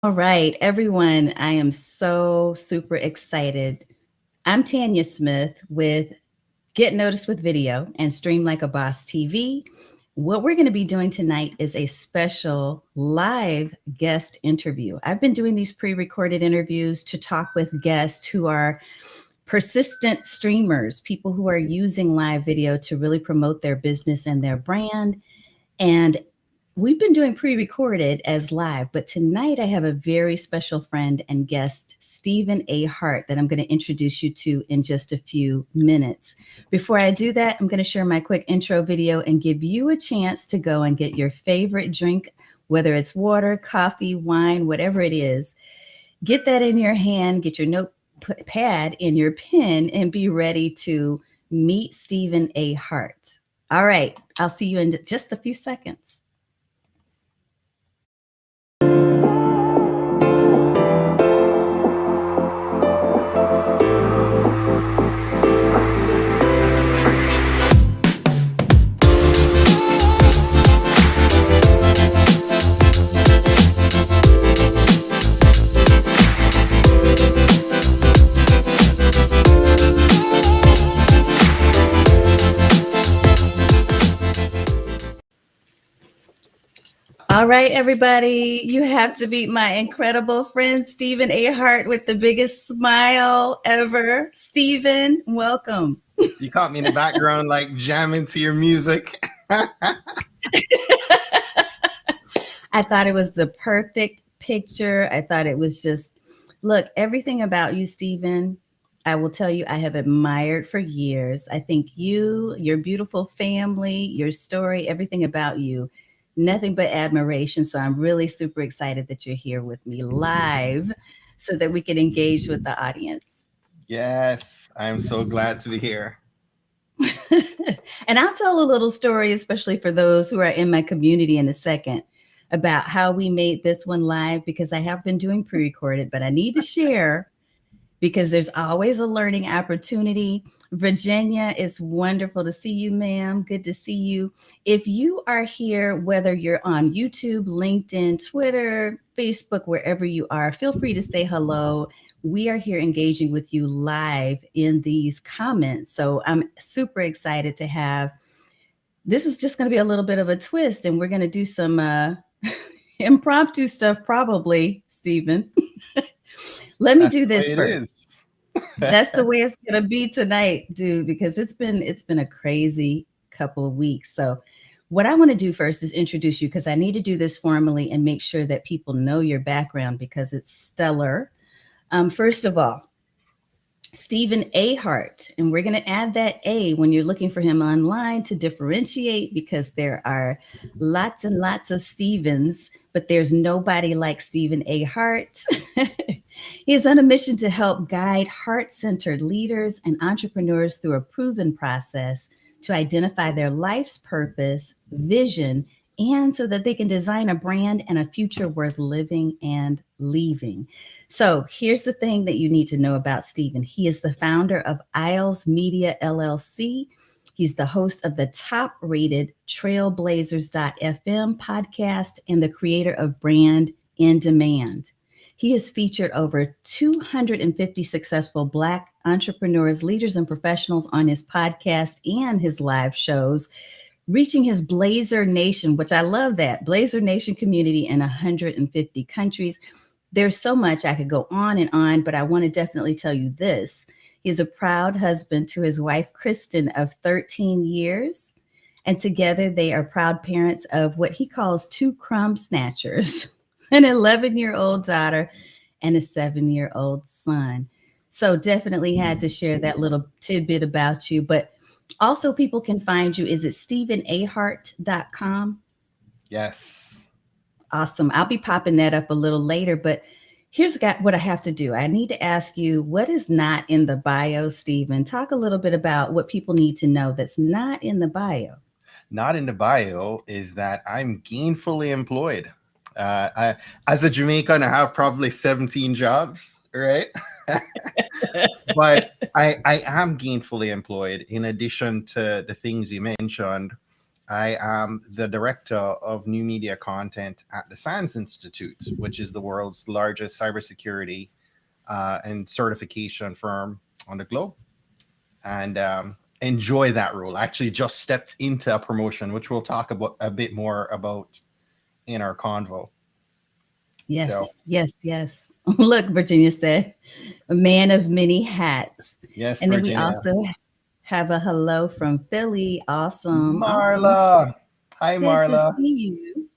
All right, everyone, I am so super excited. I'm Tanya Smith with Get Noticed with Video and Stream Like a Boss TV. What we're going to be doing tonight is a special live guest interview. I've been doing these pre recorded interviews to talk with guests who are persistent streamers, people who are using live video to really promote their business and their brand. And we've been doing pre recorded as live, but tonight I have a very special friend and guest, Stephen A Hart, that I'm going to introduce you to in just a few minutes. Before I do that, I'm going to share my quick intro video and give you a chance to go and get your favorite drink, whether it's water, coffee, wine, whatever it is. Get that in your hand, get your notepad in your pen, and be ready to meet Stephen A Hart. All right, I'll see you in just a few seconds. All right, everybody, you have to meet my incredible friend, Stephen A. Hart, with the biggest smile ever. Stephen, welcome. You caught me in the background, like jamming to your music. I thought it was the perfect picture. I thought it was just, look, everything about you, Stephen, I will tell you, I have admired for years. I think you, your beautiful family, your story, everything about you, nothing but admiration. So I'm really super excited that you're here with me live so that we can engage with the audience. Yes, I'm so glad to be here. And I'll tell a little story, especially for those who are in my community in a second, about how we made this one live because I have been doing pre recorded, but I need to share because there's always a learning opportunity. Virginia, it's wonderful to see you, ma'am. Good to see you. If you are here, whether you're on YouTube, LinkedIn, Twitter, Facebook, wherever you are, feel free to say hello. We are here engaging with you live in these comments. So I'm super excited to have. This is just going to be a little bit of a twist, and we're going to do some impromptu stuff, probably, Stephen. Let me do this first. That's the way it's gonna be tonight, dude, because it's been a crazy couple of weeks. So what I want to do first is introduce you because I need to do this formally and make sure that people know your background because it's stellar. First of all, Stephen A. Hart, and we're going to add that A when you're looking for him online to differentiate because there are lots and lots of Stevens, but there's nobody like Stephen A. Hart. He is on a mission to help guide heart-centered leaders and entrepreneurs through a proven process to identify their life's purpose, vision, and so that they can design a brand and a future worth living and leaving. So here's the thing that you need to know about Stephen. He is the founder of Isles Media LLC. He's the host of the top-rated Trailblazers.fm podcast and the creator of Brand in Demand. He has featured over 250 successful Black entrepreneurs, leaders, and professionals on his podcast and his live shows, reaching his Blazer Nation, which I love that, Blazer Nation community in 150 countries. There's so much I could go on, but I want to definitely tell you this. He's a proud husband to his wife, Kristen, of 13 years. And together they are proud parents of what he calls two crumb snatchers, an 11-year-old daughter and a 7-year-old son. So definitely had to share that little tidbit about you. But also people can find you. Is it StephenAHart.com? Yes. Awesome. I'll be popping that up a little later, but here's what I have to do. I need to ask you, what is not in the bio, Stephen? Talk a little bit about what people need to know that's not in the bio. Not in the bio is that I'm gainfully employed. As a Jamaican, I have probably 17 jobs, right? But I am gainfully employed in addition to the things you mentioned. I am the director of new media content at the SANS Institute, which is the world's largest cybersecurity and certification firm on the globe. And enjoy that role. I actually just stepped into a promotion, which we'll talk about a bit more about in our convo. So, Yes. Look, Virginia said, a man of many hats. yes, And then we Virginia. also have a hello from Philly. Awesome. Marla. Hi, Good to Marla. see you.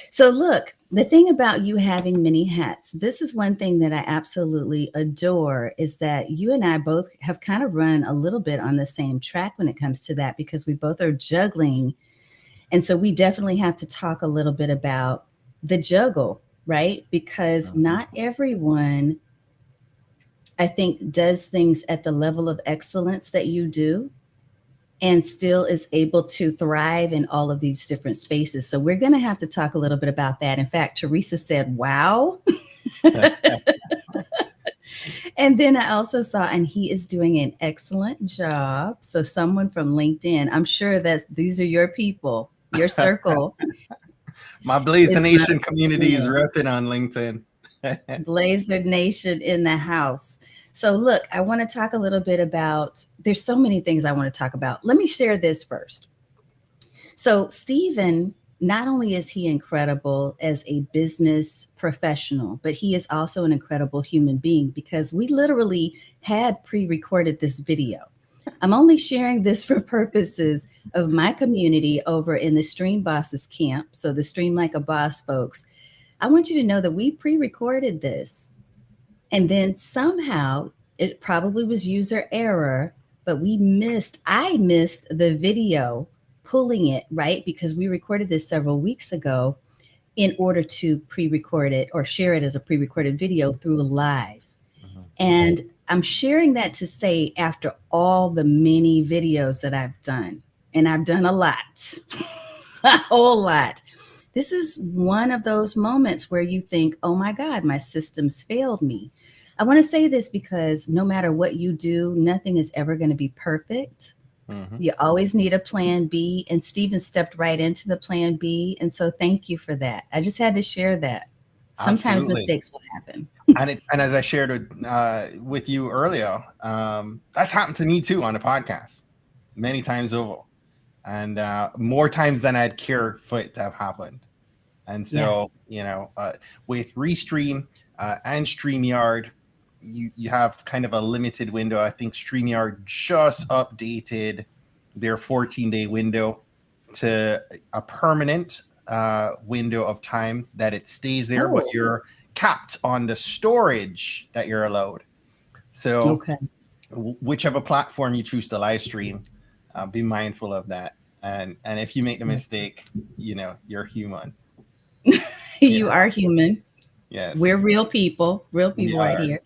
So, look, the thing about you having many hats, this is one thing that I absolutely adore is that you and I both have kind of run a little bit on the same track when it comes to that because we both are juggling. And so we definitely have to talk a little bit about the juggle, right? Because not everyone, I think, does things at the level of excellence that you do and still is able to thrive in all of these different spaces. So we're going to have to talk a little bit about that. In fact, Teresa said, wow. And then I also saw, and he is doing an excellent job. So someone from LinkedIn, I'm sure that these are your people, your circle. My Blazer It's Nation not, community is yeah, repping on LinkedIn. Blazer Nation in the house. So look, I want to talk a little bit about, there's so many things I want to talk about. Let me share this first. So Stephen, not only is he incredible as a business professional, but he is also an incredible human being because we literally had pre-recorded this video. I'm only sharing this for purposes of my community over in the Stream Bosses camp. So the Stream Like a Boss folks, I want you to know that we pre-recorded this. And then somehow it probably was user error, but I missed the video pulling it, right? Because we recorded this several weeks ago in order to pre-record it or share it as a pre-recorded video through live. Mhm. And I'm sharing that to say after all the many videos that I've done, and I've done a lot, a whole lot. This is one of those moments where you think, oh my God, my systems failed me. I want to say this because no matter what you do, nothing is ever going to be perfect. Mhm. You always need a plan B. And Stephen stepped right into the plan B. And so thank you for that. I just had to share that. Sometimes Absolutely. mistakes will happen. And as I shared with you earlier, that's happened to me too on a podcast many times over, and more times than I'd care for it to have happened. And Yeah. so, with Restream and StreamYard, you have kind of a limited window. I think StreamYard just updated their 14-day window to a permanent window of time that it stays there, but Oh, you're capped on the storage that you're allowed. So okay. whichever platform you choose to live stream, be mindful of that. And if you make the mistake, you're human. You Yeah. are human. Yes. We're real people We right are. here.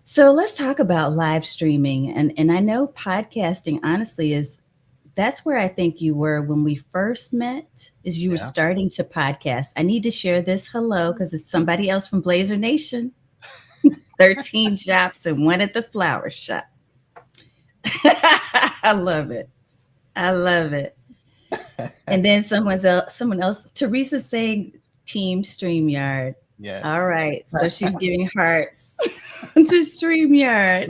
So let's talk about live streaming. And I know podcasting, honestly, that's where I think you were when we first met, is you were Yeah. starting to podcast. I need to share this hello because it's somebody else from Blazer Nation. 13 jobs and one at the flower shop. I love it. I love it. And then someone else, Teresa saying Team StreamYard. Yes. All right. So she's giving hearts to StreamYard.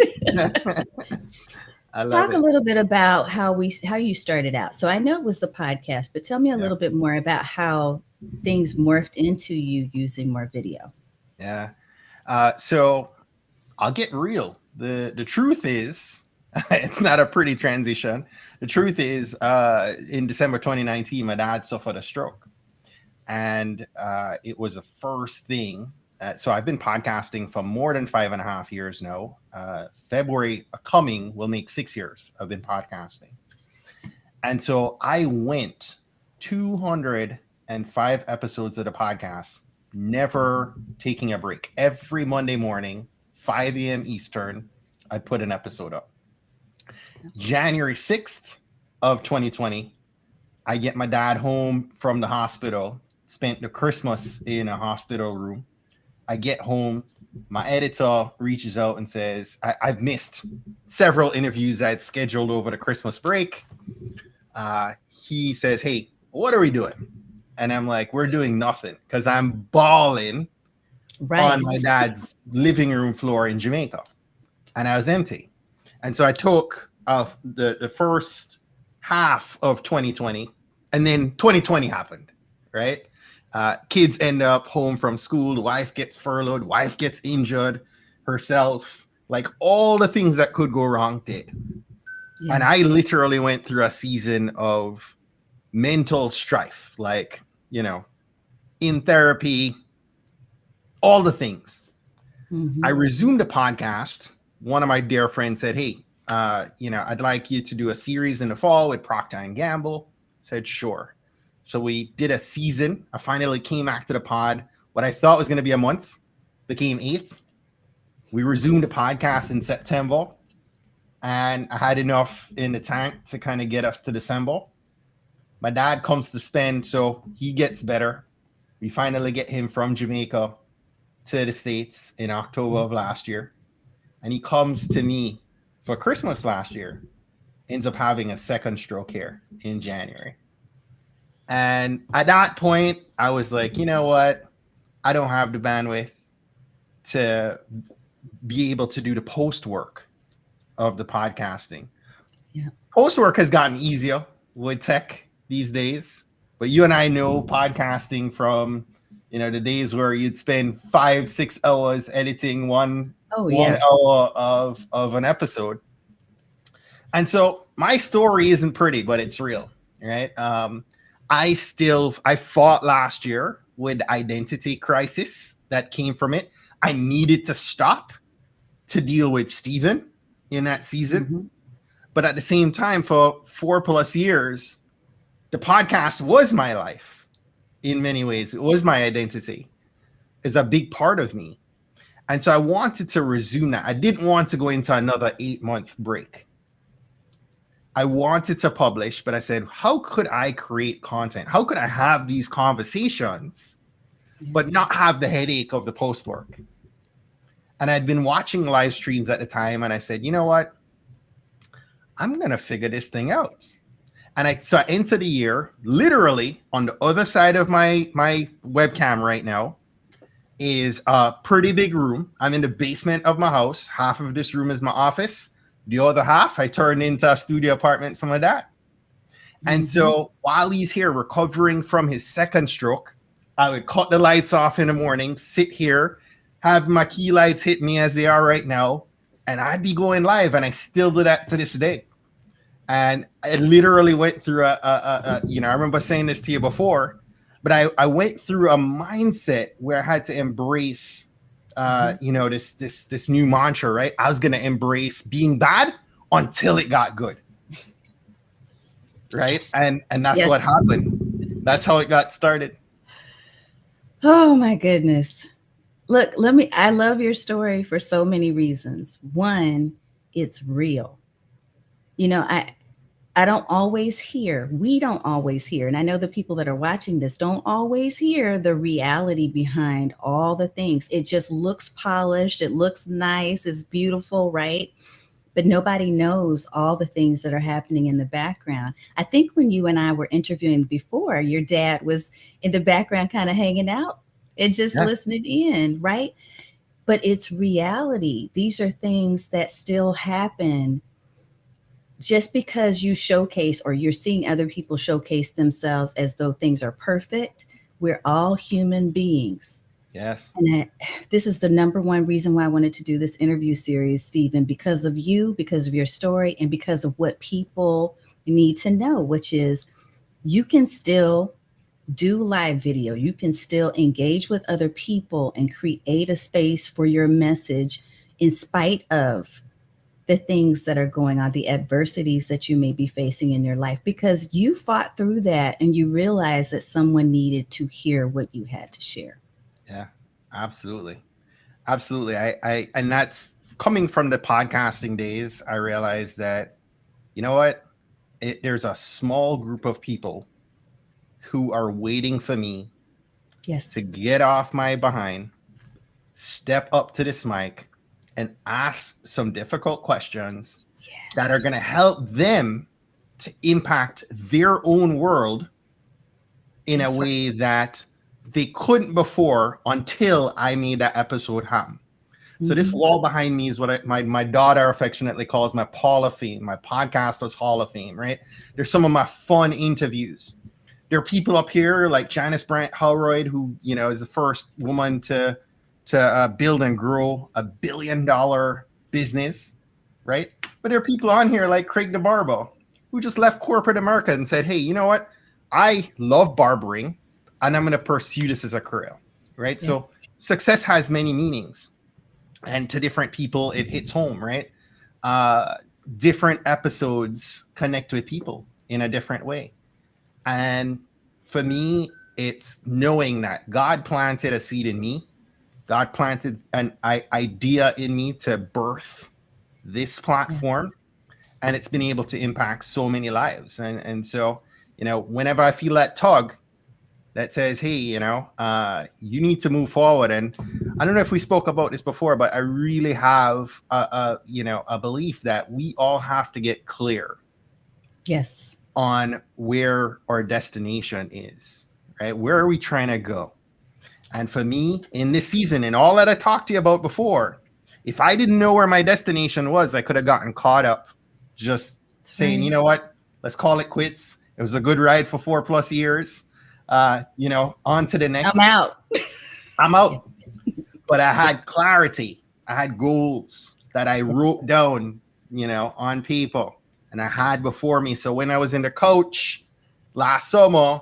I love Talk it. a little bit about how you started out. So I know it was the podcast, but tell me a Yeah. little bit more about how things morphed into you using more video. Yeah. So I'll get real. The truth is, it's not a pretty transition. The truth is, in December 2019, my dad suffered a stroke, and it was the first thing. So I've been podcasting for more than 5.5 years now. February coming will make 6 years I've been podcasting. And so I went 205 episodes of the podcast, never taking a break. Every Monday morning, 5 a.m. Eastern, I'd put an episode up. January 6th of 2020, I get my dad home from the hospital, spent the Christmas in a hospital room. I get home, my editor reaches out and says, I've missed several interviews I'd scheduled over the Christmas break. he says, "Hey, what are we doing?" And I'm like, "We're doing nothing," because I'm balling on Right. my dad's living room floor in Jamaica, and I was empty. And so I took the first half of 2020, and then 2020 happened, right? Kids end up home from school, wife gets furloughed, wife gets injured herself, like all the things that could go wrong did. And I Yes. literally went through a season of mental strife, like, in therapy, all the things. I Hmm. resumed a podcast. One of my dear friends said, "Hey, I'd like you to do a series in the fall with Procter and Gamble." Said, "Sure." So we did a season. I finally came back to the pod. What I thought was going to be a month became 8. We resumed the podcast in September, and I had enough in the tank to kind of get us to December. My dad comes to spend, so he gets better. We finally get him from Jamaica to the States in October of last year. And he comes to me for Christmas last year, ends up having a second stroke here in January. And at that point, I was like, you know what? I don't have the bandwidth to be able to do the post work of the podcasting. Yeah. Post work has gotten easier with tech these days, but you and I know podcasting from the days where you'd spend 5-6 hours editing one Oh, one yeah. hour of an episode. And so my story isn't pretty, but it's real, right? I fought last year with identity crisis that came from it. I needed to stop to deal with Stephen in that season. Hmm. But at the same time, for 4+ years, the podcast was my life in many ways. It was my identity. It's a big part of me. And so I wanted to resume that. I didn't want to go into another 8-month break. I wanted to publish, but I said, how could I create content? How could I have these conversations, but not have the headache of the post work? And I'd been watching live streams at the time, and I said, you know what? I'm going to figure this thing out. And I entered the year, literally on the other side of my webcam right now is a pretty big room. I'm in the basement of my house. Half of this room is my office. The other half I turned into a studio apartment for my dad. And so while he's here recovering from his second stroke, I would cut the lights off in the morning, sit here, have my key lights hit me as they are right now, and I'd be going live. And I still do that to this day. And I literally went through I remember saying this to you before, but I went through a mindset where I had to embrace this new mantra, right? I was going to embrace being bad until it got good. Right. Yes. And that's what happened. That's how it got started. Oh my goodness. Look, I love your story for so many reasons. One, it's real. I don't always hear, we don't always hear, and I know the people that are watching this don't always hear the reality behind all the things. It just looks polished, it looks nice, it's beautiful, right? But nobody knows all the things that are happening in the background. I think when you and I were interviewing before, your dad was in the background kind of hanging out and just listening in, right? But it's reality. These are things that still happen. Just because you showcase or you're seeing other people showcase themselves as though things are perfect, we're all human beings. Yes. And this is the number one reason why I wanted to do this interview series, Stephen, because of you, because of your story, and because of what people need to know, which is you can still do live video. You can still engage with other people and create a space for your message in spite of the things that are going on, the adversities that you may be facing in your life, because you fought through that and you realized that someone needed to hear what you had to share. Yeah, absolutely. Absolutely. And that's coming from the podcasting days. I realized that, you know what? There's a small group of people who are waiting for me to get off my behind, step up to this mic, and ask some difficult questions that are going to help them to impact their own world in a way that they couldn't before until I made that episode happen. So this wall behind me is what my daughter affectionately calls my Hall of Fame, my podcasters Hall of Fame, right? There's some of my fun interviews. There are people up here like Janice Brandt Howroyd, who, you know, is the first woman to build and grow $1 billion business, right? But there are people on here like Craig DeBarbo, who just left corporate America and said, hey, you know what? I love barbering, and I'm going to pursue this as a career, right? Yeah. So success has many meanings, and to different people, it hits home, right? Different episodes connect with people in a different way. And for me, it's knowing that God planted a seed in me. God planted an idea in me to birth this platform, and it's been able to impact so many lives. And so, you know, whenever I feel that tug that says, hey, you know, you need to move forward. And I don't know if we spoke about this before, but I really have a belief that we all have to get clear. Yes. On where our destination is, right? Where are we trying to go? And for me, in this season, and all that I talked to you about before, if I didn't know where my destination was, I could have gotten caught up just saying, you know what, let's call it quits. It was a good ride for 4+ years. You know, on to the next. I'm out. But I had clarity. I had goals that I wrote down, you know, on paper. And I had before me. So when I was in the couch last summer,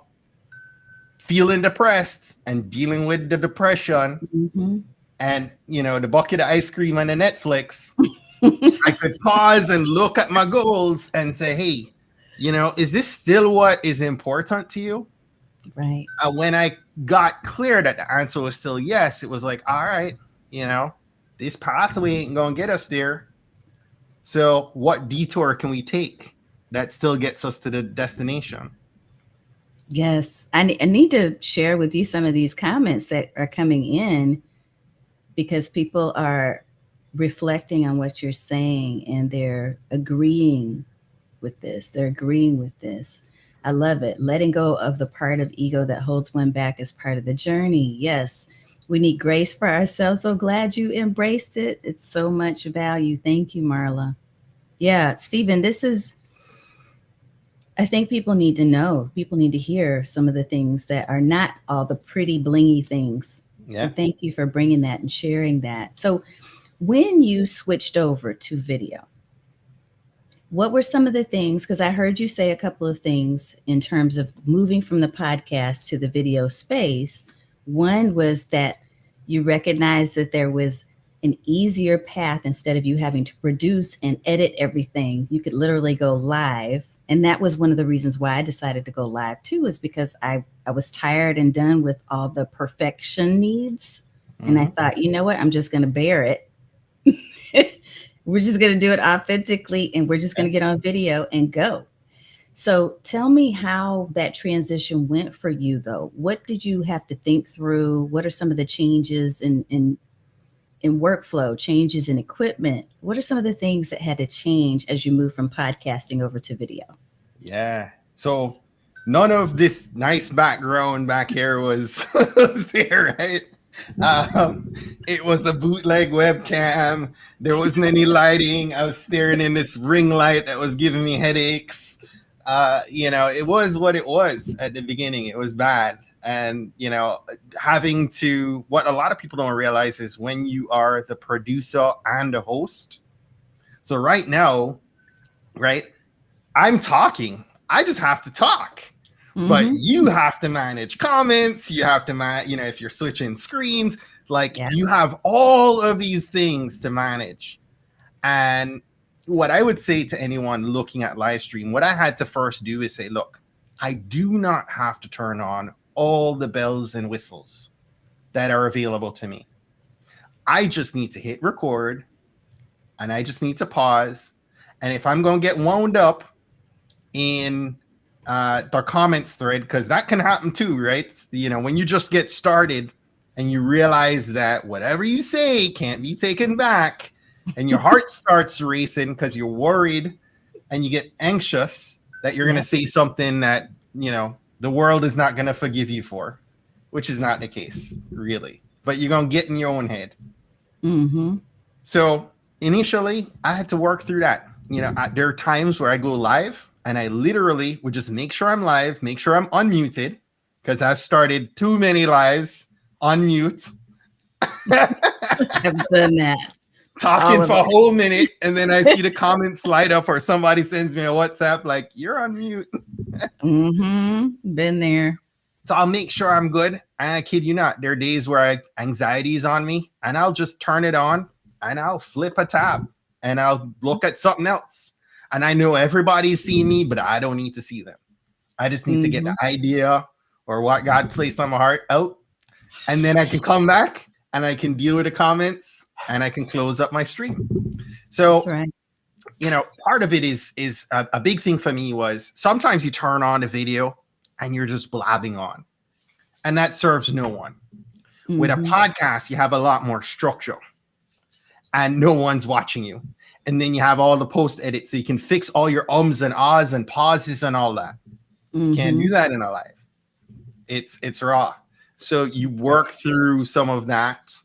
feeling depressed and dealing with the depression and, you know, the bucket of ice cream and the Netflix, I could pause and look at my goals and say, hey, you know, is this still what is important to you? Right. When I got clear that the answer was still yes, it was like, all right, you know, this pathway ain't going to get us there. So what detour can we take that still gets us to the destination? Yes. I need to share with you some of these comments that are coming in, because people are reflecting on what you're saying and they're agreeing with this. They're agreeing with this. I love it. Letting go of the part of ego that holds one back is part of the journey. Yes. We need grace for ourselves. So glad you embraced it. It's so much value. Thank you, Marla. Yeah, Stephen, I think people need to know. People need to hear some of the things that are not all the pretty blingy things. Yeah. So thank you for bringing that and sharing that. So when you switched over to video, what were some of the things, because I heard you say a couple of things in terms of moving from the podcast to the video space. One was that you recognized that there was an easier path. Instead of you having to produce and edit everything, you could literally go live. And that was one of the reasons why I decided to go live too, is because I was tired and done with all the perfection needs. And I thought, you know what, I'm just going to bear it. We're just going to do it authentically, and we're just going to get on video and go. So tell me how that transition went for you, though. What did you have to think through? What are some of the changes in workflow, changes in equipment? What are some of the things that had to change as you moved from podcasting over to video? Yeah. So none of this nice background back here was there, right? It was a bootleg webcam. There wasn't any lighting. I was staring in this ring light that was giving me headaches. You know, it was what it was at the beginning. It was bad. And, you know, having to, what a lot of people don't realize is when you are the producer and the host. So right now, right, I'm talking. I just have to talk. But you have to manage comments. You have to you know, if you're switching screens, like you have all of these things to manage. And what I would say to anyone looking at live stream, what I had to first do is say, look, I do not have to turn on all the bells and whistles that are available to me. I just need to hit record, and I just need to pause. And if I'm going to get wound up in the comments thread, because that can happen too, right? You know, when you just get started and you realize that whatever you say can't be taken back, and your heart starts racing because you're worried and you get anxious, that you're going to say something that, the world is not going to forgive you for, which is not the case, really. But you're going to get in your own head. Mm-hmm. So initially, I had to work through that. There are times where I go live and I literally would just make sure I'm live, make sure I'm unmuted, because I've started too many lives on mute. I've done that. Talking for a whole minute, and then I see the comments light up, or somebody sends me a WhatsApp like, you're on mute. Mm-hmm. Been there. So I'll make sure I'm good. And I kid you not, there are days where anxiety is on me, and I'll just turn it on and I'll flip a tab and I'll look at something else. And I know everybody's seeing me, but I don't need to see them. I just need to get the idea or what God placed on my heart out. And then I can come back and I can deal with the comments and I can close up my stream. So, that's right. Part of it is a big thing for me was sometimes you turn on a video and you're just blabbing on, and that serves no one. With a podcast, you have a lot more structure and no one's watching you. And then you have all the post edits, so you can fix all your ums and ahs and pauses and all that. You can't do that in a live. It's raw. So you work through some of that.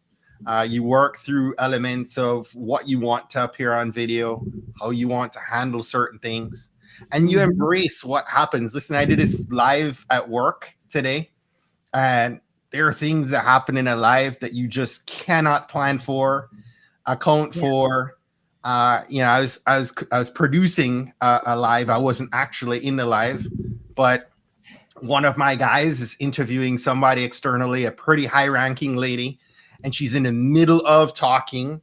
You work through elements of what you want to appear on video, how you want to handle certain things, and you embrace what happens. Listen, I did this live at work today, and there are things that happen in a live that you just cannot plan for, account for. I was producing a live. I wasn't actually in the live, but one of my guys is interviewing somebody externally, a pretty high-ranking lady, and she's in the middle of talking,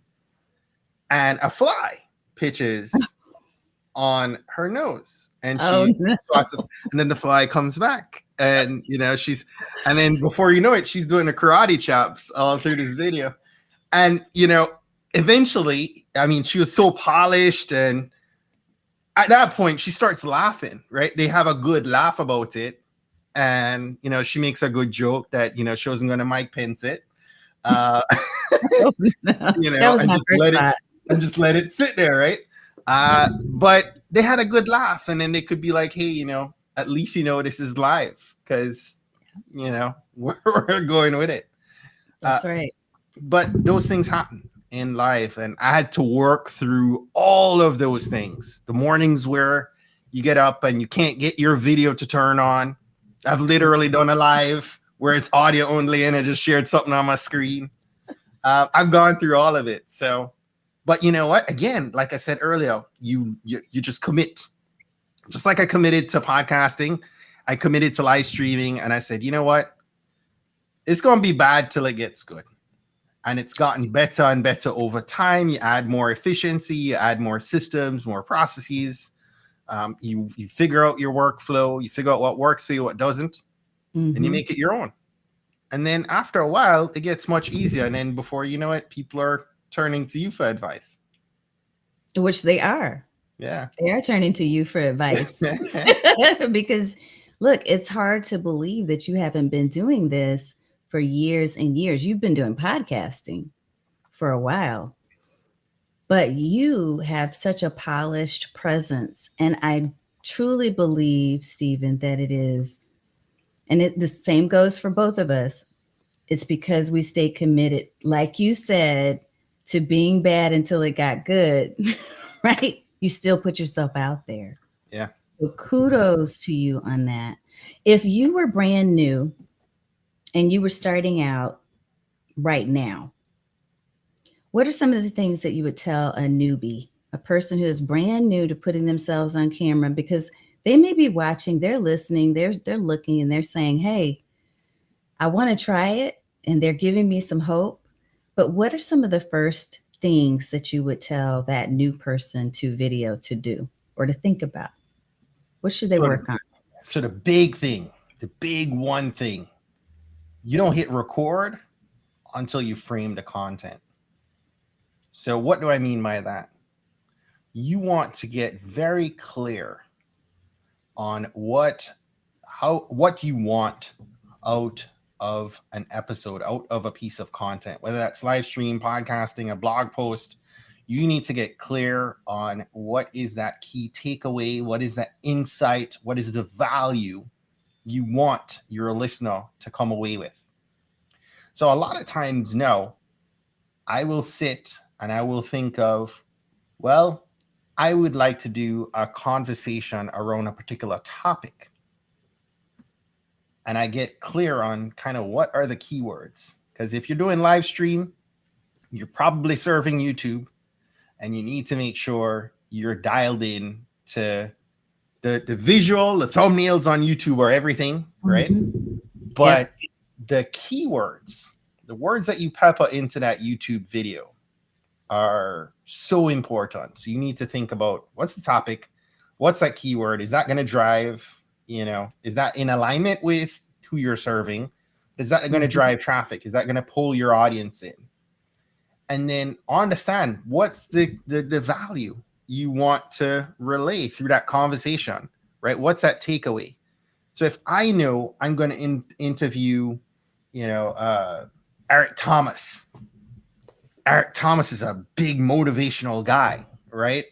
and a fly pitches on her nose, and swats it, and then the fly comes back, and and then before you know it, she's doing the karate chops all through this video, and eventually, she was so polished, and at that point, she starts laughing. Right? They have a good laugh about it, and she makes a good joke that she wasn't going to Mike Pence it. That was my first thought. And just let it sit there, right? But they had a good laugh, and then they could be like, hey, at least this is live, because we're going with it. That's right. But those things happen in life, and I had to work through all of those things. The mornings where you get up and you can't get your video to turn on. I've literally done a live where it's audio only, and I just shared something on my screen. I've gone through all of it. So, but you know what? Again, like I said earlier, you just commit. Just like I committed to podcasting, I committed to live streaming, and I said, you know what? It's going to be bad till it gets good. And it's gotten better and better over time. You add more efficiency, you add more systems, more processes. You figure out your workflow, you figure out what works for you, what doesn't, and you make it your own. And then after a while, it gets much easier. And then before you know it, people are turning to you for advice. Which they are. Yeah. They are turning to you for advice. Because, look, it's hard to believe that you haven't been doing this for years and years. You've been doing podcasting for a while. But you have such a polished presence. And I truly believe, Stephen, that it is, and the same goes for both of us. It's because we stay committed, like you said, to being bad until it got good, right? You still put yourself out there. Yeah. So kudos to you on that. If you were brand new and you were starting out right now, what are some of the things that you would tell a newbie, a person who is brand new to putting themselves on camera? Because they may be watching, they're listening, they're looking, and they're saying, hey, I want to try it, and they're giving me some hope. But what are some of the first things that you would tell that new person to video to do or to think about? What should they work on? So the big thing, the big one thing, you don't hit record until you frame the content. So what do I mean by that? You want to get very clear on what you want out of an episode, out of a piece of content, whether that's live stream, podcasting, a blog post. You need to get clear on what is that key takeaway, what is that insight, what is the value you want your listener to come away with. So a lot of times now, I will sit and I will think of, well, I would like to do a conversation around a particular topic. And I get clear on kind of what are the keywords. Because if you're doing live stream, you're probably serving YouTube, and you need to make sure you're dialed in to the visual, the thumbnails on YouTube are everything, right? Mm-hmm. But the keywords, the words that you pepper into that YouTube video are so important. So you need to think about, what's the topic? What's that keyword? Is that going to drive, is that in alignment with who you're serving? Is that going to drive traffic? Is that going to pull your audience in? And then understand what's the value you want to relay through that conversation, right? What's that takeaway? So if I know I'm going to interview, Eric Thomas. Eric Thomas is a big motivational guy, right?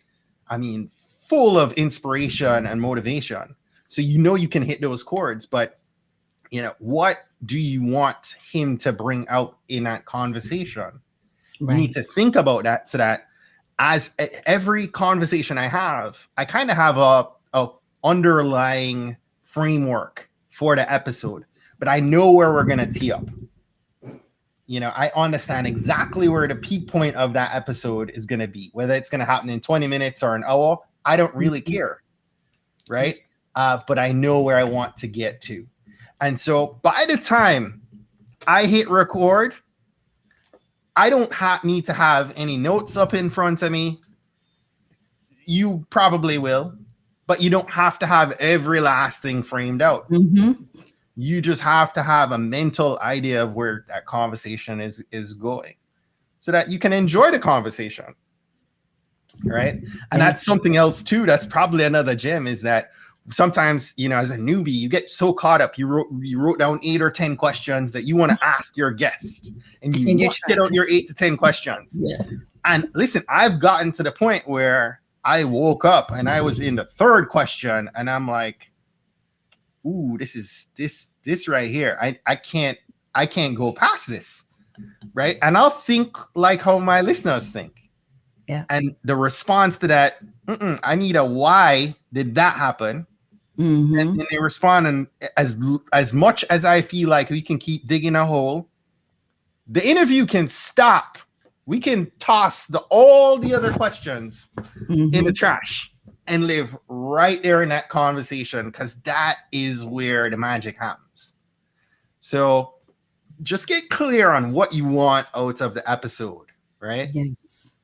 I mean, full of inspiration and motivation. So you can hit those chords, but what do you want him to bring out in that conversation? Right. You need to think about that, so that as every conversation I have, I kind of have a underlying framework for the episode, but I know where we're going to tee up. I understand exactly where the peak point of that episode is going to be, whether it's going to happen in 20 minutes or an hour. I don't really care, right? But I know where I want to get to. And so by the time I hit record, I don't need to have any notes up in front of me. You probably will, but you don't have to have every last thing framed out. Mm-hmm. You just have to have a mental idea of where that conversation is going, so that you can enjoy the conversation, right? And that's something else too. That's probably another gem, is that sometimes, as a newbie, you get so caught up. You wrote down 8 or 10 questions that you want to ask your guest, and you must get out your 8 to 10 questions. Yeah. And listen, I've gotten to the point where I woke up and I was in the 3rd question, and I'm like, ooh, this right here. I can't go past this, right? And I'll think like how my listeners think. Yeah. And the response to that, I need a why did that happen? Mm-hmm. And then they respond, and as much as I feel like we can keep digging a hole, the interview can stop. We can toss all the other questions in the trash and live right there in that conversation, because that is where the magic happens. So just get clear on what you want out of the episode, right? Yes.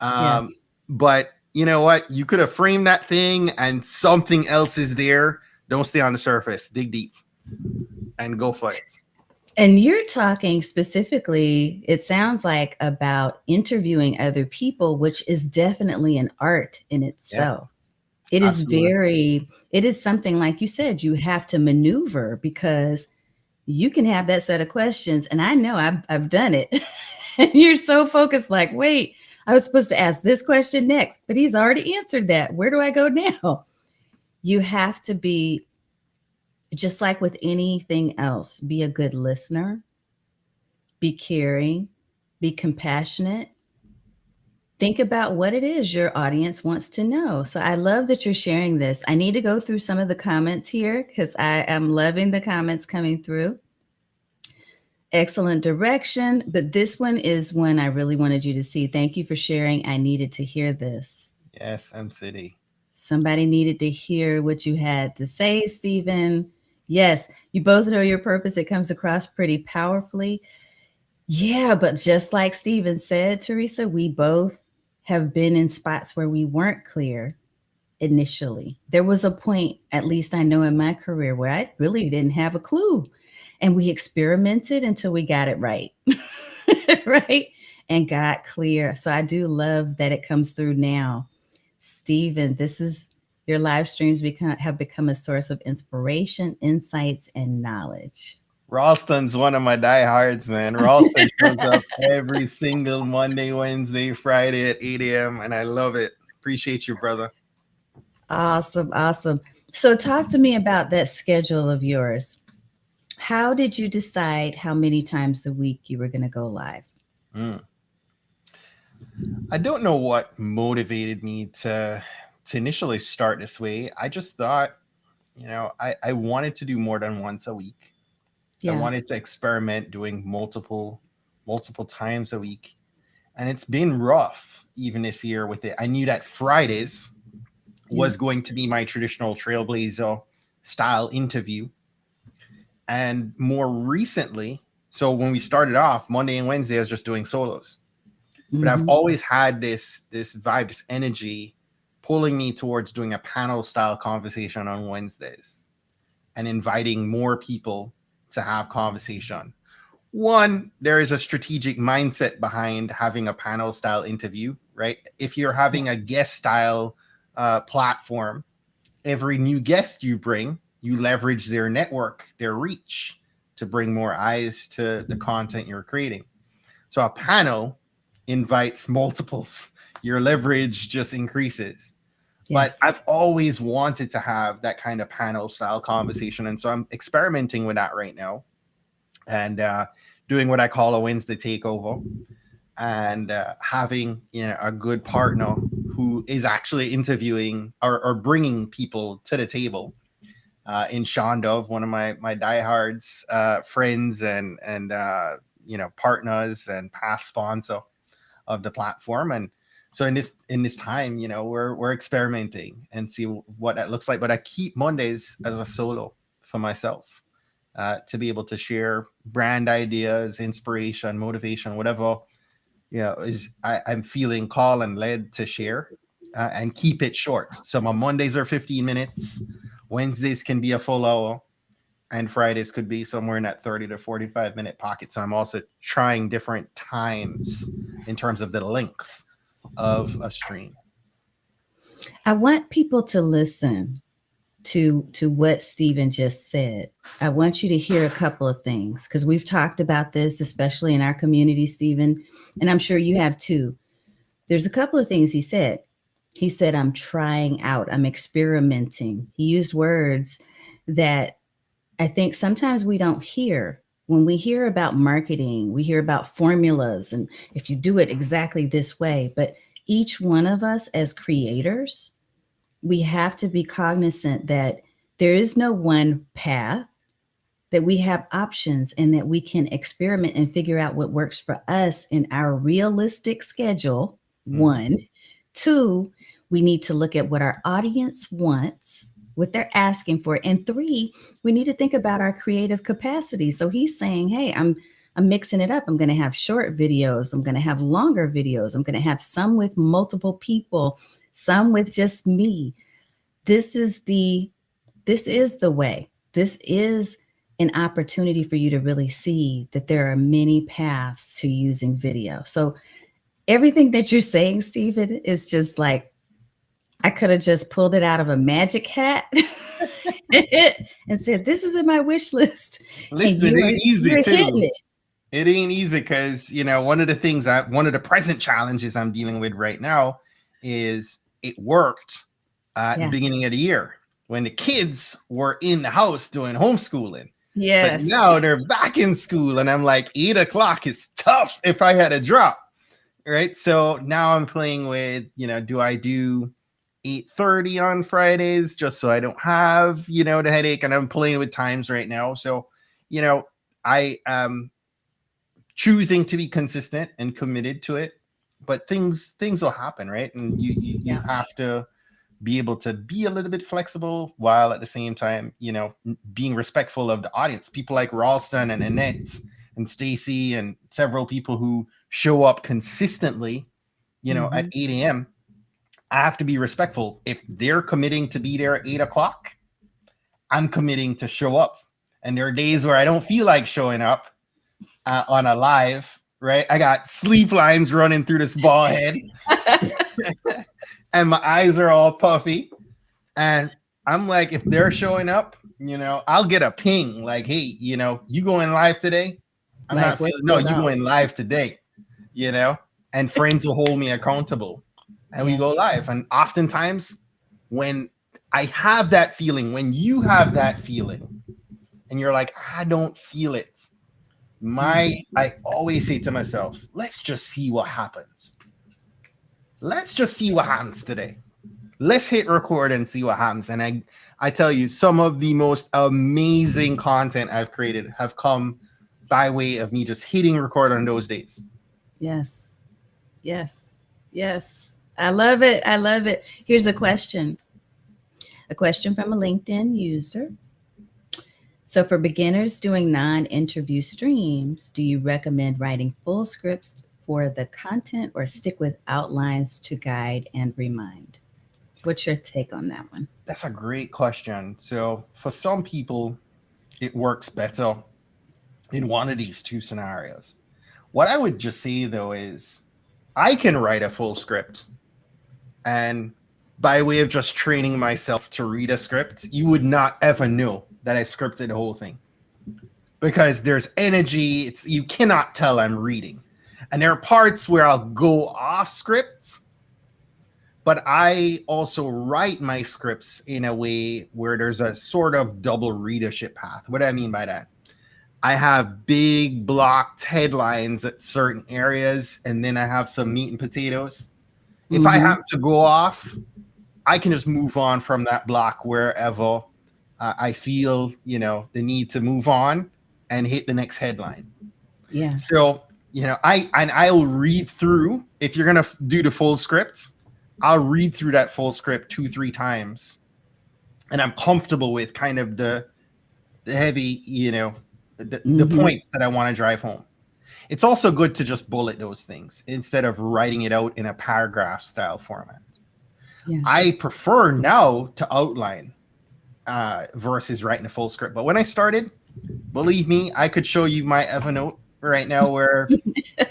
But you know what? You could have framed that thing and something else is there. Don't stay on the surface. Dig deep and go for it. And you're talking specifically, it sounds like, about interviewing other people, which is definitely an art in itself. Yeah. It is something, like you said, you have to maneuver, because you can have that set of questions. And I know I've done it. And you're so focused, like, wait, I was supposed to ask this question next, but he's already answered that. Where do I go now? You have to be, just like with anything else, be a good listener, be caring, be compassionate. Think about what it is your audience wants to know. So I love that you're sharing this. I need to go through some of the comments here, because I am loving the comments coming through. Excellent direction. But this one is one I really wanted you to see. Thank you for sharing. I needed to hear this. Yes, I'm City. Somebody needed to hear what you had to say, Stephen. Yes, you both know your purpose. It comes across pretty powerfully. Yeah, but just like Stephen said, Teresa, we both have been in spots where we weren't clear initially. There was a point, at least I know in my career, where I really didn't have a clue. And we experimented until we got it right. Right? And got clear. So I do love that it comes through now. Stephen, your live streams have become a source of inspiration, insights, and knowledge. Ralston's one of my diehards, man. Ralston shows up every single Monday, Wednesday, Friday at 8 a.m. and I love it. Appreciate you, brother. Awesome, awesome. So talk to me about that schedule of yours. How did you decide how many times a week you were going to go live? Mm. I don't know what motivated me to initially start this way. I just thought, I wanted to do more than once a week. I Yeah. wanted to experiment doing multiple times a week. And it's been rough even this year with it. I knew that Fridays was going to be my traditional Trailblazer style interview. And more recently, so when we started off, Monday and Wednesday, I was just doing solos. But I've always had this vibe, this energy pulling me towards doing a panel style conversation on Wednesdays and inviting more people to have conversation. One, there is a strategic mindset behind having a panel style interview, right? If you're having a guest style platform, every new guest you bring, you leverage their network, their reach to bring more eyes to the content you're creating. So a panel invites multiples. Your leverage just increases. But I've always wanted to have that kind of panel style conversation. And so I'm experimenting with that right now and doing what I call a Wednesday takeover and having a good partner who is actually interviewing or bringing people to the table. In Sean Dove, one of my diehards, friends and partners and past sponsor of the platform. And so in this time, we're experimenting and see what that looks like. But I keep Mondays as a solo for myself to be able to share brand ideas, inspiration, motivation, whatever I'm feeling called and led to share and keep it short. So my Mondays are 15 minutes. Wednesdays can be a full hour, and Fridays could be somewhere in that 30 to 45 minute pocket. So I'm also trying different times in terms of the length of a stream. I want people to listen to what Stephen just said. I want you to hear a couple of things because we've talked about this, especially in our community, Stephen, and I'm sure you have too. There's a couple of things he said. He said, I'm trying out, I'm experimenting. He used words that I think sometimes we don't hear. When we hear about marketing, we hear about formulas and if you do it exactly this way, but each one of us as creators, we have to be cognizant that there is no one path, that we have options and that we can experiment and figure out what works for us in our realistic schedule. One, two, we need to look at what our audience wants, what they're asking for. And three, we need to think about our creative capacity. So he's saying, hey, I'm mixing it up. I'm going to have short videos. I'm going to have longer videos. I'm going to have some with multiple people, some with just me. This is the way. This is an opportunity for you to really see that there are many paths to using video. So everything that you're saying, Stephen, is just like, I could have just pulled it out of a magic hat and said, this is in my wish list. Listen, it ain't easy too. It ain't easy because, one of the present challenges I'm dealing with right now is it worked at the beginning of the year when the kids were in the house doing homeschooling. Yes. But now they're back in school and I'm like, 8 o'clock is tough if I had a drop. Right. So now I'm playing with, do I do 8:30 on Fridays just so I don't have, the headache, and I'm playing with times right now. So, I am choosing to be consistent and committed to it, but things will happen, right? And you have to be able to be a little bit flexible while at the same time, being respectful of the audience. People like Ralston and Annette and Stacy and several people who show up consistently, at 8 a.m. I have to be respectful. If they're committing to be there at 8 o'clock, I'm committing to show up. And there are days where I don't feel like showing up on a live, right? I got sleep lines running through this bald head and my eyes are all puffy. And I'm like, if they're showing up, I'll get a ping like, hey, you going live today? I'm Like, not what's feeling, it no, you about? going live today, and friends will hold me accountable and we Yes. go live. And oftentimes when I have that feeling, when you have that feeling and you're like, I don't feel it, I always say to myself, let's just see what happens. Let's just see what happens today. Let's hit record and see what happens. And I tell you, some of the most amazing content I've created have come by way of me just hitting record on those days. Yes. Yes. Yes. I love it. I love it. Here's a question. A question from a LinkedIn user. So, for beginners doing non interview streams, do you recommend writing full scripts for the content or stick with outlines to guide and remind? What's your take on that one? That's a great question. So for some people, it works better in one of these two scenarios. What I would just say though is I can write a full script, and by way of just training myself to read a script, you would not ever know that I scripted the whole thing because there's energy. You cannot tell I'm reading. And there are parts where I'll go off script, but I also write my scripts in a way where there's a sort of double readership path. What do I mean by that? I have big blocked headlines at certain areas, and then I have some meat and potatoes. If I have to go off, I can just move on from that block wherever I feel, the need to move on and hit the next headline. Yeah. So, I'll read through, if you're going to do the full script, I'll read through that full script 2-3 times, and I'm comfortable with kind of the heavy, the points that I want to drive home. It's also good to just bullet those things instead of writing it out in a paragraph style format. Yeah. I prefer now to outline versus writing a full script. But when I started, believe me, I could show you my Evernote right now where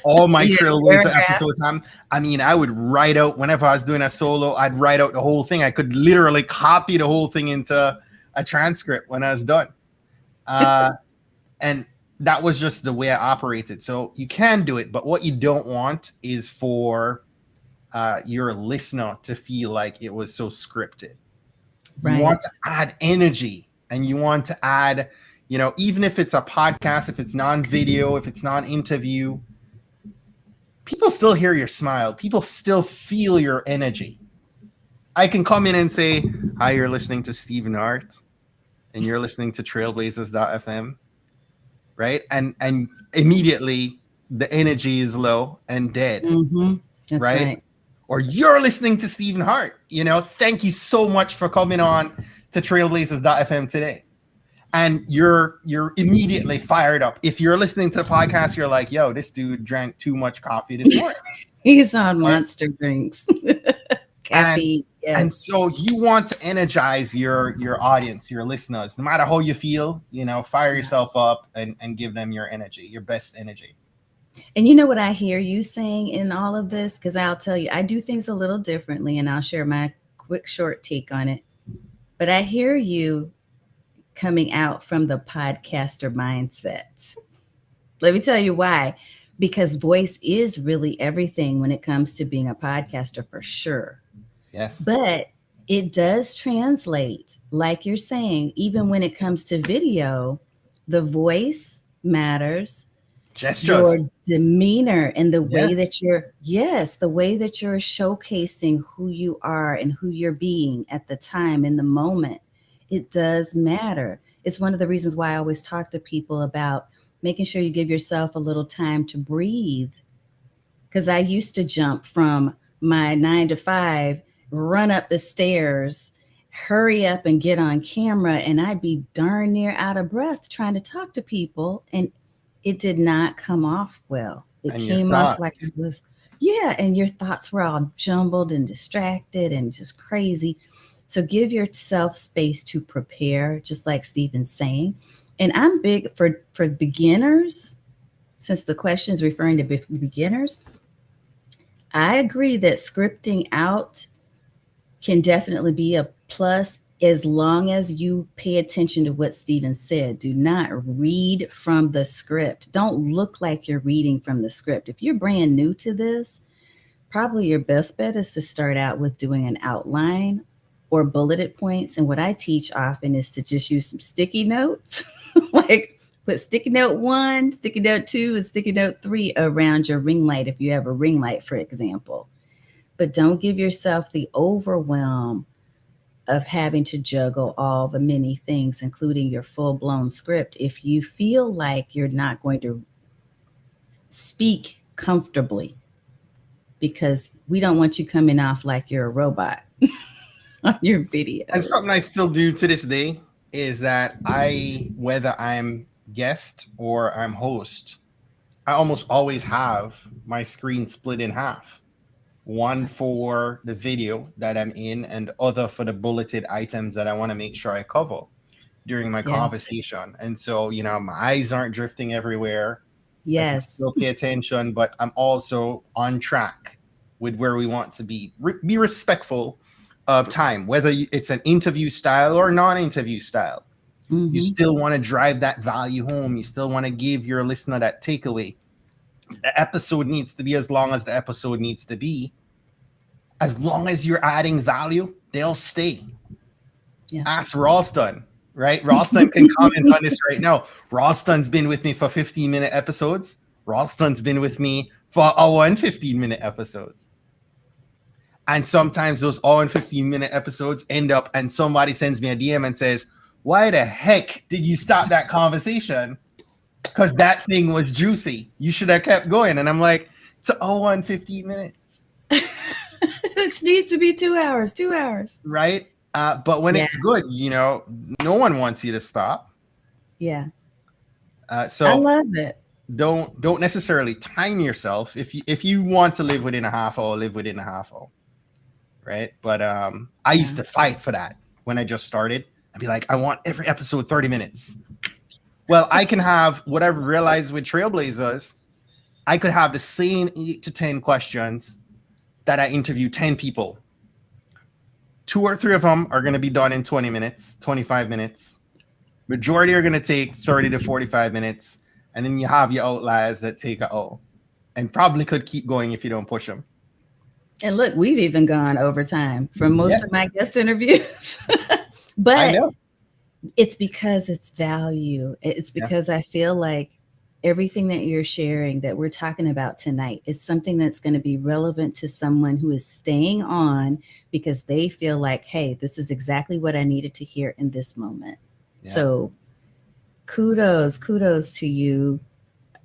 all my Trailblazer episodes. I would write out whenever I was doing a solo. I'd write out the whole thing. I could literally copy the whole thing into a transcript when I was done, and that was just the way I operated. So you can do it, but what you don't want is for your listener to feel like it was so scripted. Right. You want to add energy, and you want to add, even if it's a podcast, if it's non-video, if it's non-interview, people still hear your smile. People still feel your energy. I can come in and say, hi, you're listening to Stephen A Hart, and you're listening to Trailblazers.fm, right? And immediately the energy is low and dead, That's right? Or you're listening to Stephen Hart, thank you so much for coming on to Trailblazers.fm today. And you're immediately fired up. If you're listening to the podcast, you're like, yo, this dude drank too much coffee this morning. He's on monster drinks. Caffeine. And so you want to energize your audience, your listeners, no matter how you feel, fire yourself up and give them your energy, your best energy. And you know what I hear you saying in all of this? Because I'll tell you, I do things a little differently, and I'll share my quick, short take on it. But I hear you coming out from the podcaster mindset. Let me tell you why. Because voice is really everything when it comes to being a podcaster, for sure. Yes. But it does translate, like you're saying, even when it comes to video, the voice matters. Gestures. Your demeanor and the way that the way that you're showcasing who you are and who you're being at the time, in the moment. It does matter. It's one of the reasons why I always talk to people about making sure you give yourself a little time to breathe. Because I used to jump from my 9 to 5, run up the stairs, hurry up and get on camera, and I'd be darn near out of breath trying to talk to people. And it did not come off well. It came off like it was, and your thoughts were all jumbled and distracted and just crazy. So give yourself space to prepare, just like Stephen's saying. And I'm big for beginners, since the question is referring to beginners. I agree that scripting out can definitely be a plus as long as you pay attention to what Stephen said, do not read from the script. Don't look like you're reading from the script. If you're brand new to this, probably your best bet is to start out with doing an outline or bulleted points. And what I teach often is to just use some sticky notes, like put sticky note 1, sticky note 2, and sticky note 3 around your ring light if you have a ring light, for example. But don't give yourself the overwhelm of having to juggle all the many things, including your full blown script. If you feel like you're not going to speak comfortably, because we don't want you coming off like you're a robot on your videos. And something I still do to this day is that whether I'm guest or I'm host, I almost always have my screen split in half. One for the video that I'm in, and other for the bulleted items that I want to make sure I cover during my conversation. And so, my eyes aren't drifting everywhere. I can Yes. still pay attention, but I'm also on track with where we want to be. Be respectful of time, whether it's an interview style or non-interview style. Mm-hmm. You still want to drive that value home. You still want to give your listener that takeaway. The episode needs to be as long as the episode needs to be. As long as you're adding value, they'll stay. Yeah. Ask Ralston, right? Ralston can comment on this right now. Ralston's been with me for 15-minute episodes. Ralston's been with me for hour and 15-minute episodes. And sometimes those hour and 15-minute episodes end up, and somebody sends me a DM and says, why the heck did you stop that conversation? Because that thing was juicy. You should have kept going. And I'm like, it's an hour and 15 minutes. This needs to be 2 hours, 2 hours. Right? But when it's good, no one wants you to stop. Yeah. So I love it. Don't necessarily time yourself. If you want to live within a half hour, live within a half hour. Right? But I used to fight for that when I just started. I'd be like, I want every episode 30 minutes. Well, I can have what I've realized with Trailblazers. I could have the same 8 to 10 questions that I interview 10 people. 2 or 3 of them are going to be done in 20 minutes, 25 minutes. Majority are going to take 30 to 45 minutes. And then you have your outliers that take a O, and probably could keep going if you don't push them. And look, we've even gone over time for most of my guest interviews. But I know. It's because it's value. It's because I feel like everything that you're sharing, that we're talking about tonight, is something that's going to be relevant to someone who is staying on because they feel like, hey, this is exactly what I needed to hear in this moment. Yeah. So kudos to you,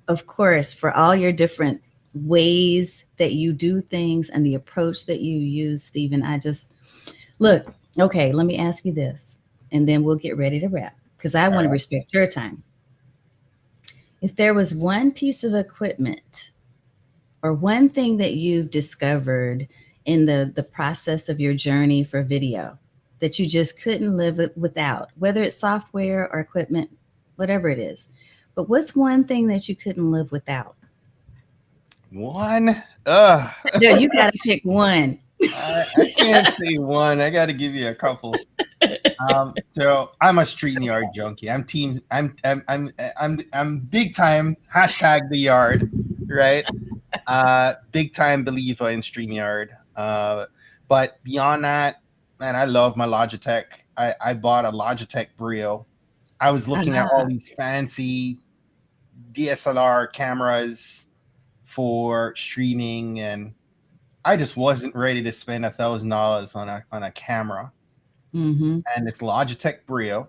of course, for all your different ways that you do things and the approach that you use, Stephen. Look, okay, let me ask you this, and then we'll get ready to wrap, because I want to respect your time. If there was one piece of equipment or one thing that you've discovered in the process of your journey for video that you just couldn't live without, whether it's software or equipment, whatever it is, but what's one thing that you couldn't live without? One? No, you got to pick one. I can't say one. I got to give you a couple. So I'm a StreamYard junkie. I'm big time # the yard, right? Big time believer in StreamYard. But beyond that, man, I love my Logitech. I bought a Logitech Brio. I was looking at all these fancy DSLR cameras for streaming, and I just wasn't ready to spend $1,000 on a camera. Mm-hmm. And it's Logitech Brio.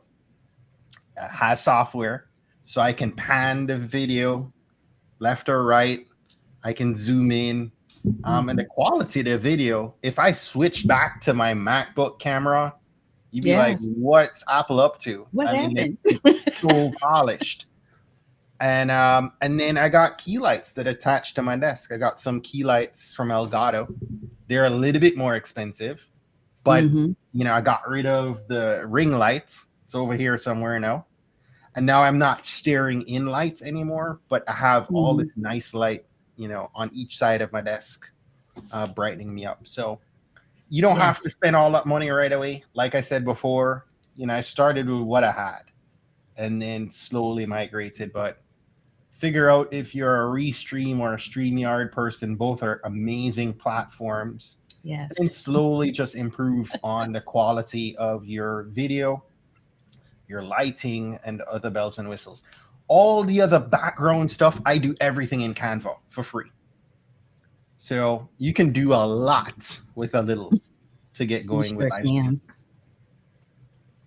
Has software, so I can pan the video left or right. I can zoom in, and the quality of the video. If I switch back to my MacBook camera, you'd be like, "What's Apple up to?" What happened? It's so polished. And then I got key lights that attach to my desk. I got some key lights from Elgato. They're a little bit more expensive, but I got rid of the ring lights. It's over here somewhere now. And now I'm not staring in lights anymore, but I have all this nice light, on each side of my desk, brightening me up. So You don't Yeah. have to spend all that money right away. Like I said before, I started with what I had and then slowly migrated. But figure out if you're a Restream or a StreamYard person. Both are amazing platforms. And Yes. slowly just improve on the quality of your video, your lighting, and other bells and whistles. All the other background stuff, I do everything in Canva for free. So you can do a lot with a little to get You going with sure live stream. can.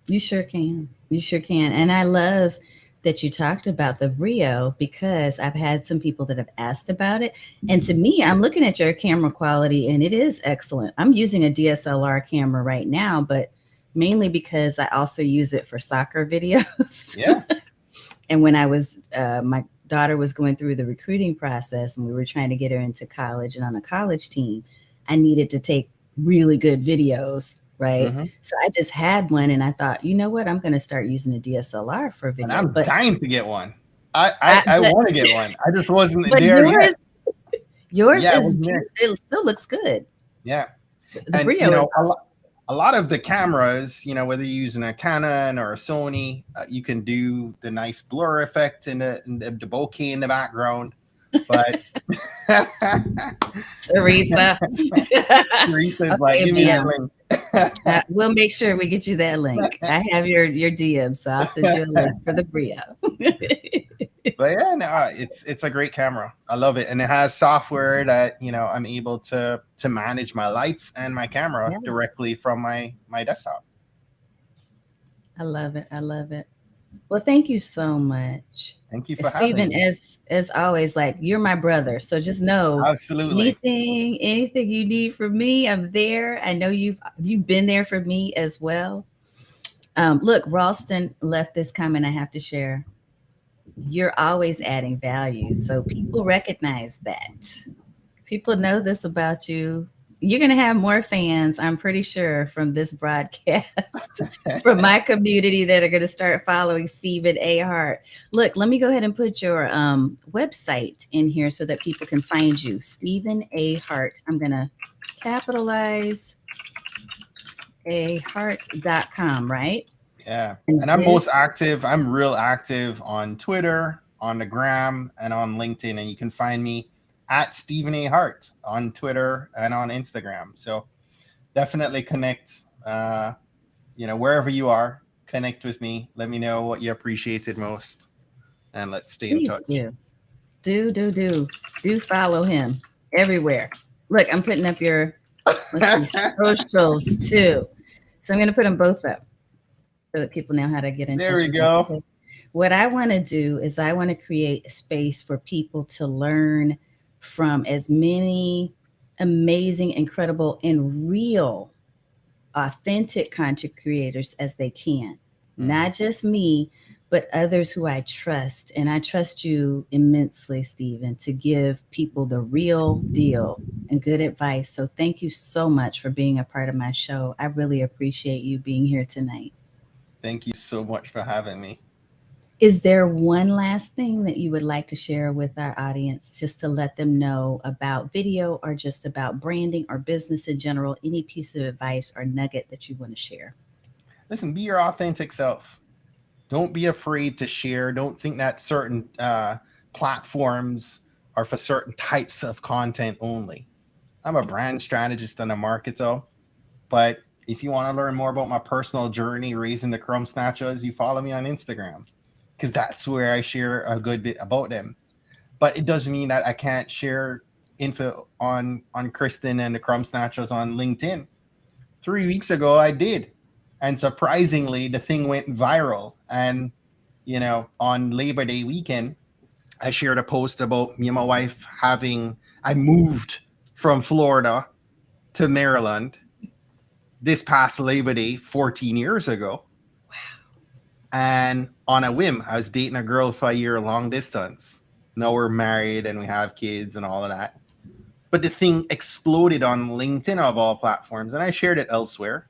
You sure can. You sure can. And I love that you talked about the Brio because I've had some people that have asked about it. And to me, I'm looking at your camera quality and it is excellent. I'm using a DSLR camera right now, but mainly because I also use it for soccer videos. Yeah. And when I was, my daughter was going through the recruiting process and we were trying to get her into college and on a college team, I needed to take really good videos, right? Mm-hmm. So I just had one and I thought, you know what? I'm going to start using a DSLR for And video. I'm But dying to get one. I want to get one. I just wasn't but there yet. yours Yeah, I is wasn't there. it still looks good. Yeah. The And Brio is awesome. a lot of the cameras, whether you're using a Canon or a Sony, you can do the nice blur effect and the bokeh in the background. But Teresa. Teresa's Okay, like, give me that ma'am. link. We'll make sure we get you that link. I have your DM, so I'll send you a link for the Brio. But yeah, no, it's a great camera. I love it, and it has software that I'm able to manage my lights and my camera Yeah. directly from my desktop. I love it. I love it. Well, thank you so much. Thank you for having Stephen, me. as always, like you're my brother. So just know Absolutely. anything you need from me, I'm there. I know you've been there for me as well. Look, Ralston left this comment I have to share. You're always adding value. So people recognize that. People know this about you. You're going to have more fans, I'm pretty sure, from this broadcast, from my community that are going to start following Stephen A. Hart. Look, let me go ahead and put your website in here so that people can find you. Stephen A. Hart. I'm going to capitalize ahart.com, right? Yeah. And And I'm this, most active. I'm real active on Twitter, on the gram, and on LinkedIn. And you can find me at Stephen A. Hart on Twitter and on Instagram. So definitely connect, wherever you are, connect with me. Let me know what you appreciated most. And let's stay in please touch. do follow him everywhere. Look, I'm putting up your socials too. So I'm going to put them both up so that people know how to get in There touch we with go. them. What I want to do is I want to create a space for people to learn from as many amazing, incredible, and real, authentic content creators as they can. Not just me, but others who I trust. And I trust you immensely, Stephen, to give people the real deal and good advice. So thank you so much for being a part of my show. I really appreciate you being here tonight. Thank you so much for having me. Is there one last thing that you would like to share with our audience just to let them know about video or just about branding or business in general? Any piece of advice or nugget that you want to share? Listen, be your authentic self. Don't be afraid to share. Don't think that certain platforms are for certain types of content only. I'm a brand strategist and a marketer, but if you want to learn more about my personal journey raising the crumb snatchers, you follow me on Instagram because that's where I share a good bit about them. But it doesn't mean that I can't share info on Kristen and the crumb snatchers on LinkedIn. 3 weeks ago, I did. And surprisingly, the thing went viral. And, on Labor Day weekend, I shared a post about me and my wife I moved from Florida to Maryland this past Labor Day 14 years ago. Wow. And on a whim, I was dating a girl for a year long distance. Now we're married and we have kids and all of that. But the thing exploded on LinkedIn of all platforms, and I shared it elsewhere.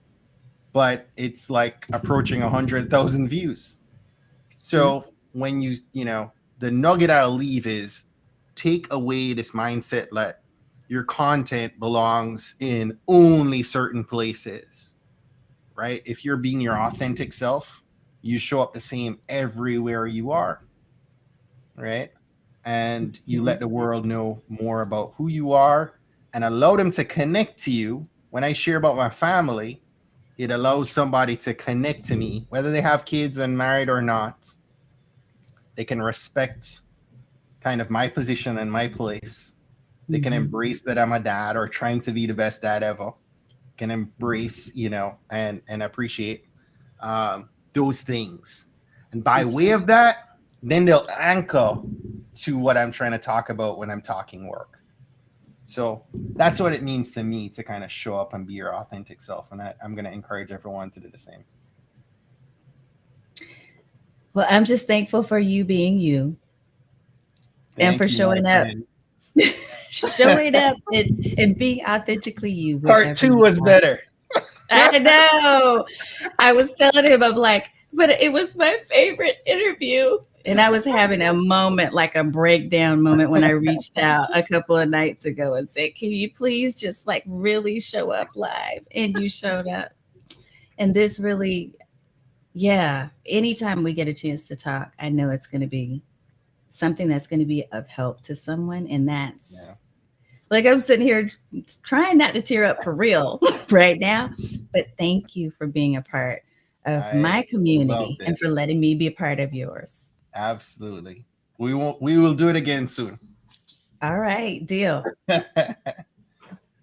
But it's like approaching 100,000 views. So when the nugget I'll leave is take away this mindset that your content belongs in only certain places, right? If you're being your authentic self, you show up the same everywhere you are, right? And you let the world know more about who you are and allow them to connect to you. When I share about my family, it allows somebody to connect to me, whether they have kids and married or not. They can respect kind of my position and my place. They can embrace that I'm a dad or trying to be the best dad ever. Can embrace, and appreciate those things. And by way of that, then they'll anchor to what I'm trying to talk about when I'm talking work. So that's what it means to me to kind of show up and be your authentic self. And I'm going to encourage everyone to do the same. Well, I'm just thankful for you being you. And for showing up. Showing up and being authentically you. Part 2 was better. I know. I was telling him, I'm like, but it was my favorite interview. And I was having a moment, like a breakdown moment, when I reached out a couple of nights ago and said, can you please just like really show up live? And you showed up. And this really, anytime we get a chance to talk, I know it's going to be something that's going to be of help to someone. And that's like, I'm sitting here trying not to tear up for real right now, but thank you for being a part of my community and for letting me be a part of yours. Absolutely. We will do it again soon. All right, deal.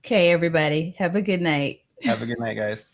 Okay, everybody. Have a good night. Have a good night, guys.